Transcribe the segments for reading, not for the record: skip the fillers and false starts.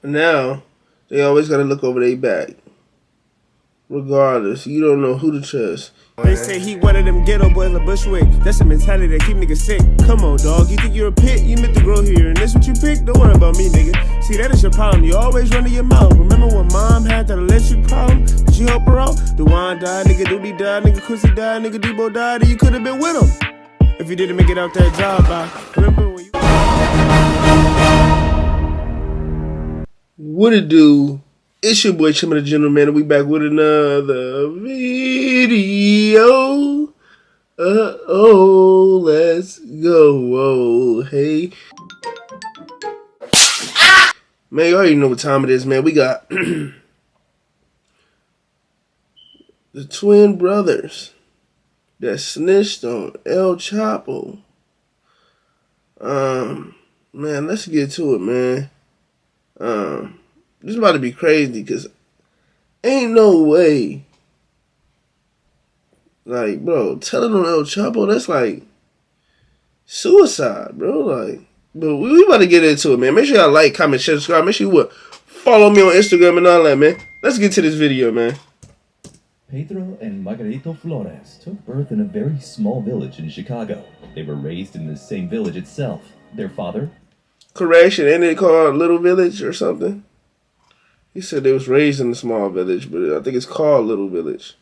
Now, they always gotta look over their back. Regardless, you don't know who to trust. They say he one of them ghetto boys like Bushwick. That's the mentality that keep niggas sick. Come on, dog. You think you're a pit? You meant to grow here, and this what you pick? Don't worry about me, nigga. See, that is your problem. You always run to your mouth. Remember when mom had that electric problem? Did you help her out? Dewan died, nigga. Doobie died, nigga. Chrissy died, nigga. Debo died, and you could have been with him if you didn't make it out that job. Remember when you... What it do? It's your boy Chim the Gentleman, and we back with another video. Let's go. Whoa, hey. Man, you already know what time it is, man. We got the twin brothers that snitched on El Chapo. Man, let's get to it, man. This is about to be crazy because ain't no way. Like, bro, telling on El Chapo, that's like suicide, bro. Like, but we about to get into it, man. Make sure y'all like, comment, share, subscribe. Make sure you follow me on Instagram and all that, man. Let's get to this video, man. Pedro and Margarito Flores took birth in a very small village in Chicago. They were raised in the same village itself. Their father... Correction, ain't it called Little Village or something? He said they was raised in a small village, but I think it's called Little Village.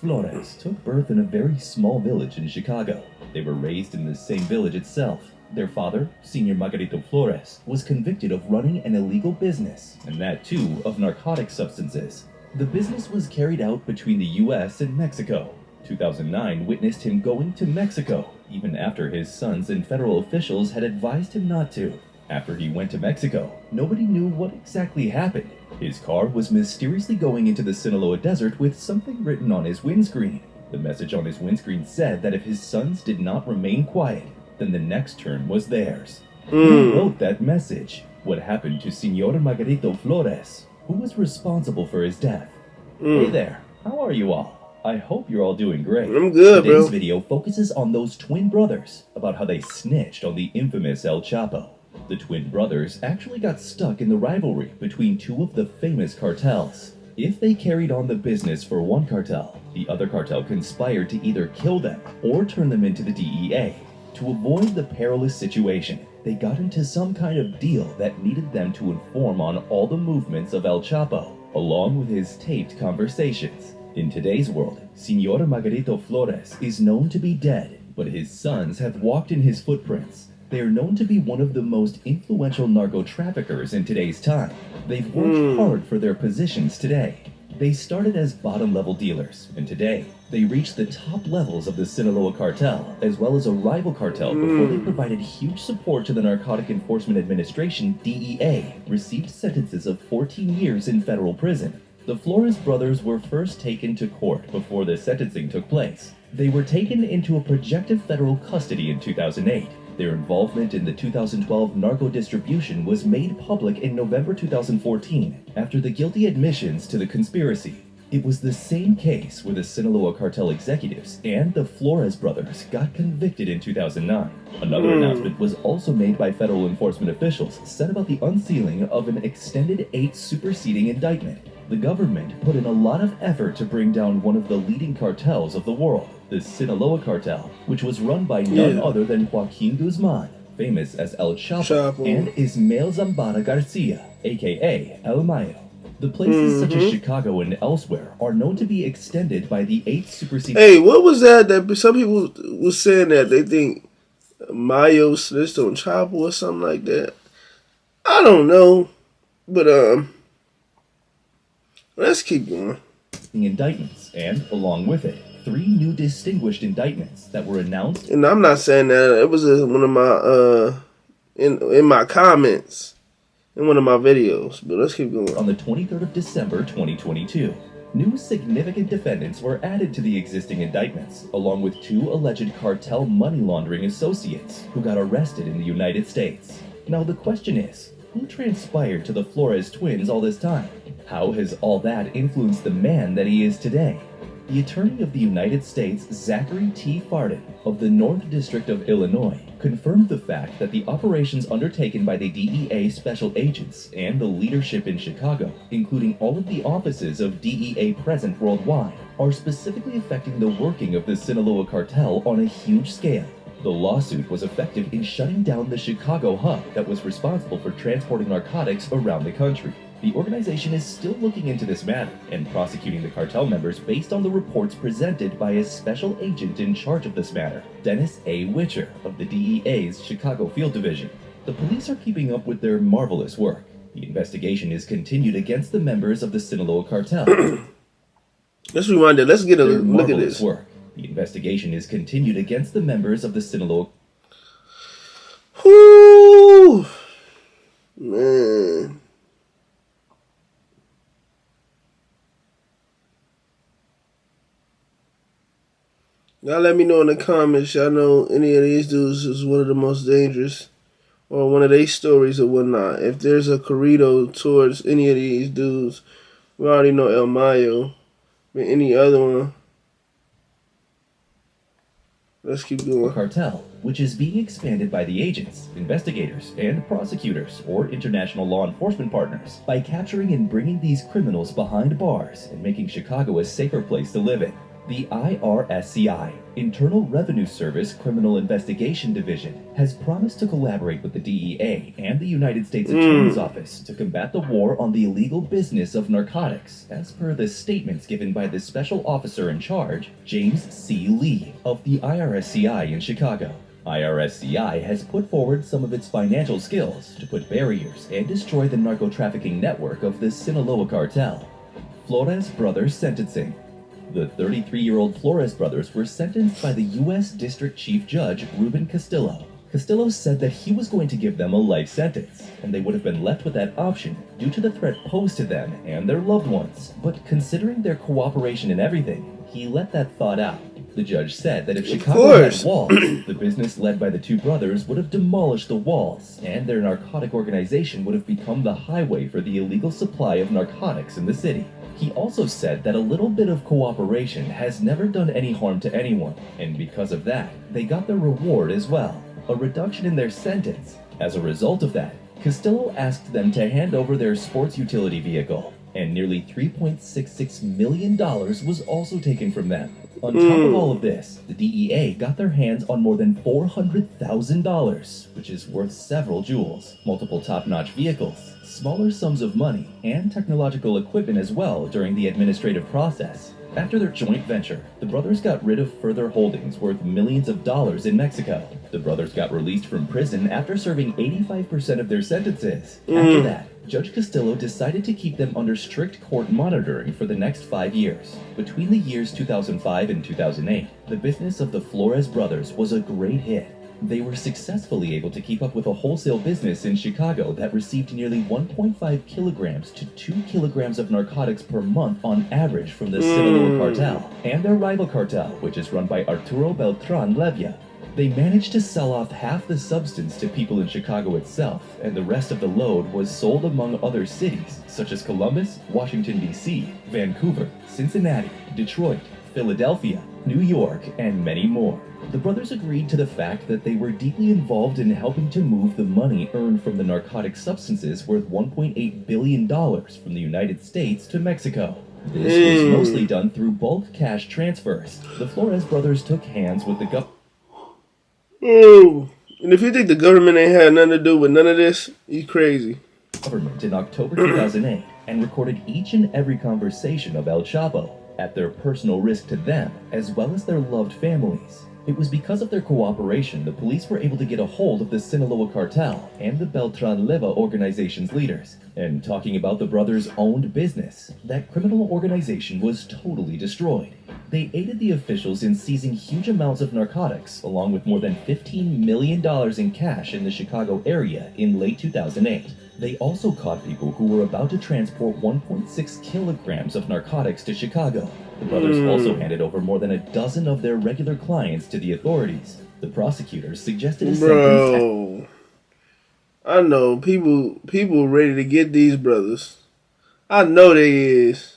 Flores took birth in a very small village in Chicago. They were raised in the same village itself. Their father, Senior Margarito Flores, was convicted of running an illegal business, and that too of narcotic substances. The business was carried out between the U.S. and Mexico. 2009 witnessed him going to Mexico, even after his sons and federal officials had advised him not to. After he went to Mexico, nobody knew what exactly happened. His car was mysteriously going into the Sinaloa desert with something written on his windscreen. The message on his windscreen said that if his sons did not remain quiet, then the next turn was theirs. Who wrote that message? What happened to Senor Margarito Flores? Who was responsible for his death? Hey there, how are you all? I hope you're all doing great. I'm good, bro. Today's video focuses on those twin brothers, about how they snitched on the infamous El Chapo. The twin brothers actually got stuck in the rivalry between two of the famous cartels. If they carried on the business for one cartel, the other cartel conspired to either kill them or turn them into the DEA. To avoid the perilous situation, they got into some kind of deal that needed them to inform on all the movements of El Chapo, along with his taped conversations. In today's world, Senor Margarito Flores is known to be dead, but his sons have walked in his footprints. They are known to be one of the most influential narco-traffickers in today's time. They've worked hard for their positions today. They started as bottom-level dealers, and today, they reached the top levels of the Sinaloa cartel, as well as a rival cartel before they provided huge support to the Narcotic Enforcement Administration, DEA, received sentences of 14 years in federal prison. The Flores brothers were first taken to court before the sentencing took place. They were taken into a projective federal custody in 2008. Their involvement in the 2012 narco distribution was made public in November 2014 after the guilty admissions to the conspiracy. It was the same case where the Sinaloa cartel executives and the Flores brothers got convicted in 2009. Another announcement was also made by federal enforcement officials said about the unsealing of an extended 8 superseding indictment. The government put in a lot of effort to bring down one of the leading cartels of the world, the Sinaloa cartel, which was run by none other than Joaquin Guzman, famous as El Chapo, and Ismael Zambada Garcia, aka El Mayo. The places such as Chicago and elsewhere are known to be extended by the 8 superseding... Hey, what was that some people was saying that they think Mayo snitched on Chapo or something like that? I don't know, but let's keep going. Indictments, and along with it, 3 new distinguished indictments that were announced. And I'm not saying that. It was one of my in my comments in one of my videos. But let's keep going. On the 23rd of December 2022, new significant defendants were added to the existing indictments, along with 2 alleged cartel money laundering associates who got arrested in the United States. Now the question is, who transpired to the Flores twins all this time? How has all that influenced the man that he is today? The Attorney of the United States, Zachary T. Fardin, of the North District of Illinois, confirmed the fact that the operations undertaken by the DEA special agents and the leadership in Chicago, including all of the offices of DEA present worldwide, are specifically affecting the working of the Sinaloa cartel on a huge scale. The lawsuit was effective in shutting down the Chicago hub that was responsible for transporting narcotics around the country. The organization is still looking into this matter and prosecuting the cartel members based on the reports presented by a special agent in charge of this matter, Dennis A. Witcher of the DEA's Chicago Field Division. The police are keeping up with their marvelous work. The investigation is continued against the members of the Sinaloa cartel. Let's rewind it. Let's get a Their look at marvelous this. work. The investigation is continued against the members of the Sinaloa. Whoo! Man. Y'all let me know in the comments. Y'all know any of these dudes is one of the most dangerous, or one of their stories or whatnot. If there's a corrido towards any of these dudes, we already know El Mayo, but any other one. Let's keep going. Cartel, which is being expanded by the agents, investigators, and prosecutors, or international law enforcement partners, by capturing and bringing these criminals behind bars and making Chicago a safer place to live in. The IRSCI, Internal Revenue Service Criminal Investigation Division, has promised to collaborate with the DEA and the United States Attorney's Office to combat the war on the illegal business of narcotics, as per the statements given by the special officer in charge, James C. Lee, of the IRSCI in Chicago. IRSCI has put forward some of its financial skills to put barriers and destroy the narco-trafficking network of the Sinaloa cartel. Flores Brother sentencing. The 33-year-old Flores brothers were sentenced by the U.S. District Chief Judge Ruben Castillo. Castillo said that he was going to give them a life sentence, and they would have been left with that option due to the threat posed to them and their loved ones. But considering their cooperation in everything, he let that thought out. The judge said that if Chicago had walls, the business led by the two brothers would have demolished the walls, and their narcotic organization would have become the highway for the illegal supply of narcotics in the city. He also said that a little bit of cooperation has never done any harm to anyone, and because of that, they got their reward as well, a reduction in their sentence. As a result of that, Castillo asked them to hand over their sports utility vehicle, and nearly $3.66 million was also taken from them. On top of all of this, the DEA got their hands on more than $400,000, which is worth several jewels, multiple top-notch vehicles, smaller sums of money, and technological equipment as well during the administrative process. After their joint venture, the brothers got rid of further holdings worth millions of dollars in Mexico. The brothers got released from prison after serving 85% of their sentences. After that, Judge Castillo decided to keep them under strict court monitoring for the next 5 years. Between the years 2005 and 2008, the business of the Flores brothers was a great hit. They were successfully able to keep up with a wholesale business in Chicago that received nearly 1.5 kilograms to 2 kilograms of narcotics per month on average from the Sinaloa cartel, and their rival cartel, which is run by Arturo Beltran Levia. They managed to sell off half the substance to people in Chicago itself, and the rest of the load was sold among other cities, such as Columbus, Washington, D.C., Vancouver, Cincinnati, Detroit, Philadelphia, New York, and many more. The brothers agreed to the fact that they were deeply involved in helping to move the money earned from the narcotic substances worth $1.8 billion from the United States to Mexico. This was mostly done through bulk cash transfers. The Flores brothers took hands with the government. And if you think the government ain't had nothing to do with none of this, you crazy. In October 2008 and recorded each and every conversation of El Chapo at their personal risk to them as well as their loved families. It was because of their cooperation the police were able to get a hold of the Sinaloa cartel and the Beltran Leva organization's leaders. And talking about the brothers' owned business, that criminal organization was totally destroyed. They aided the officials in seizing huge amounts of narcotics, along with more than $15 million in cash in the Chicago area in late 2008. They also caught people who were about to transport 1.6 kilograms of narcotics to Chicago. The brothers also handed over more than a dozen of their regular clients to the authorities. The prosecutors suggested a sentence. I know people ready to get these brothers. I know they is.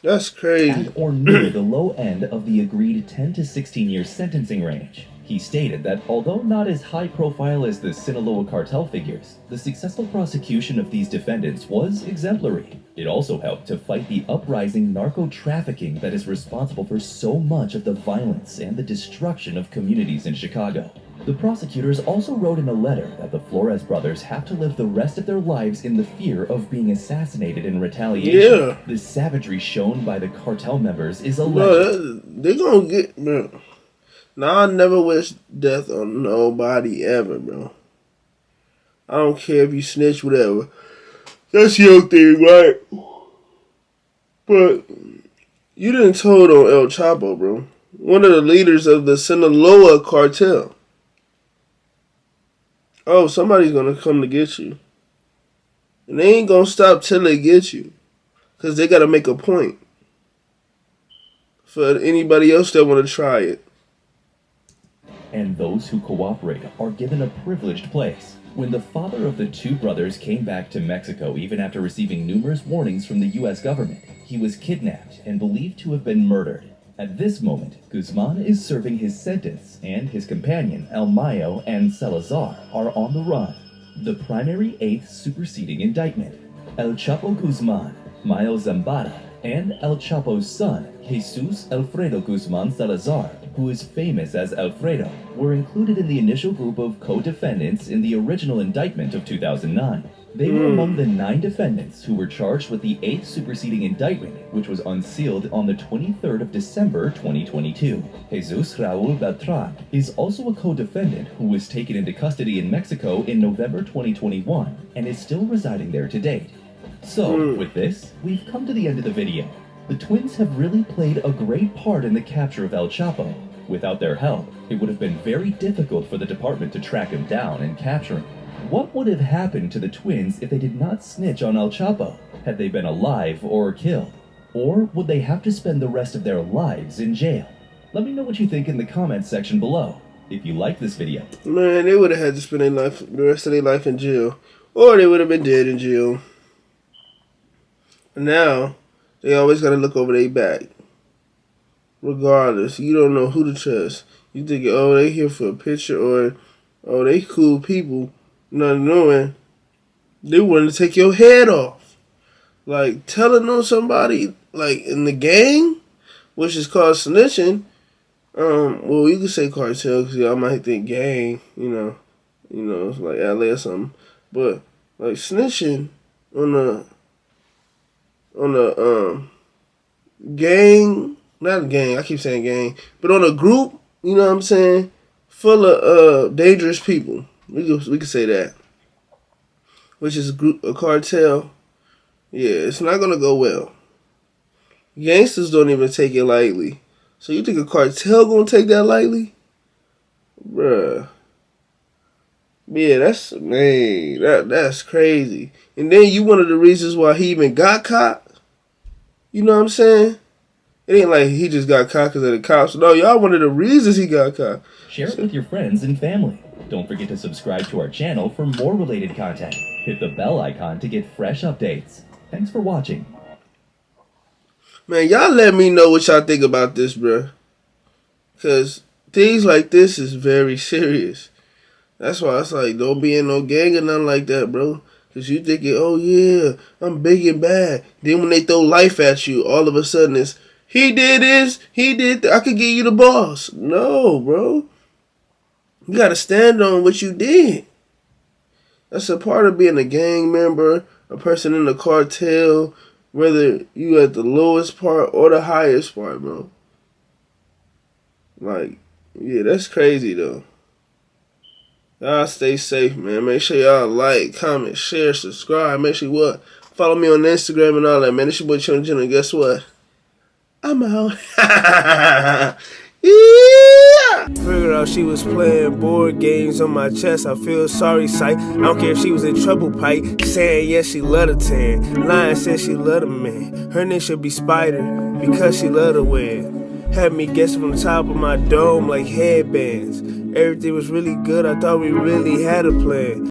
That's crazy. At or near the low end of the agreed 10 to 16 year sentencing range. He stated that although not as high profile as the Sinaloa cartel figures, the successful prosecution of these defendants was exemplary. It also helped to fight the uprising narco-trafficking that is responsible for so much of the violence and the destruction of communities in Chicago. The prosecutors also wrote in a letter that the Flores brothers have to live the rest of their lives in the fear of being assassinated in retaliation. Yeah. The savagery shown by the cartel members is a Bro, legend. they gonna get, bro. Now, I never wish death on nobody ever, bro. I don't care if you snitch, whatever. That's your thing, right? But you didn't told on El Chapo, bro. One of the leaders of the Sinaloa cartel. Oh, somebody's gonna come to get you. And they ain't gonna stop till they get you. Because they gotta make a point. For anybody else that wanna try it. And those who cooperate are given a privileged place. When the father of the two brothers came back to Mexico even after receiving numerous warnings from the U.S. government, he was kidnapped and believed to have been murdered. At this moment, Guzman is serving his sentence, and his companion, El Mayo and Salazar, are on the run. The primary 8th superseding indictment. El Chapo Guzman, Mayo Zambada, and El Chapo's son, Jesus Alfredo Guzman Salazar, who is famous as Alfredo, were included in the initial group of co-defendants in the original indictment of 2009. They were among the 9 defendants who were charged with the 8th superseding indictment, which was unsealed on the 23rd of December 2022. Jesus Raul Beltran is also a co-defendant who was taken into custody in Mexico in November 2021 and is still residing there to date. So, with this, we've come to the end of the video. The twins have really played a great part in the capture of El Chapo. Without their help, it would have been very difficult for the department to track him down and capture him. What would have happened to the twins if they did not snitch on El Chapo? Had they been alive or killed? Or would they have to spend the rest of their lives in jail? Let me know what you think in the comments section below. If you like this video, Man, they would have had to spend the rest of their life in jail. Or they would have been dead in jail. Now, they always got to look over their back. Regardless, you don't know who to trust. You think, oh, they here for a picture, or, oh, they cool people. Not knowing, they wanted to take your head off. Like, telling on somebody, like, in the gang, which is called snitching. Well, you could say cartel, because y'all might think gang, you know, it's like LA or something. But, like, snitching on the gang, not a gang, I keep saying gang, but on a group, you know what I'm saying, full of dangerous people. We could say that. Which is a cartel. Yeah, it's not gonna go well. Gangsters don't even take it lightly. So you think a cartel gonna take that lightly? Bruh. Yeah, that's crazy. And then you one of the reasons why he even got caught. You know what I'm saying? It ain't like he just got caught because of the cops. No, y'all one of the reasons he got caught. share it with your friends and family. Don't forget to subscribe to our channel for more related content. Hit the bell icon to get fresh updates. Thanks for watching. Man, y'all let me know what y'all think about this, bruh. Because things like this is very serious. That's why it's like, don't be in no gang or nothing like that, bro. Because you thinking, oh yeah, I'm big and bad. Then when they throw life at you, all of a sudden it's, he did this, he did that, I could give you the boss. No, bro. You got to stand on what you did. That's a part of being a gang member, a person in the cartel, whether you at the lowest part or the highest part, bro. Like, yeah, that's crazy, though. Y'all stay safe, man. Make sure y'all like, comment, share, subscribe. Make sure what? Follow me on Instagram and all that, man. It's your boy Chun, and guess what? I'm out. Yeah! Figured out she was playing board games on my chest. I feel sorry, sight. I don't care if she was in trouble, pipe. Saying yes, she loved a tan. Lying said she loved a man. Her name should be Spider because she loved to wear. Had me guessing from the top of my dome like headbands. Everything was really good. I thought we really had a plan.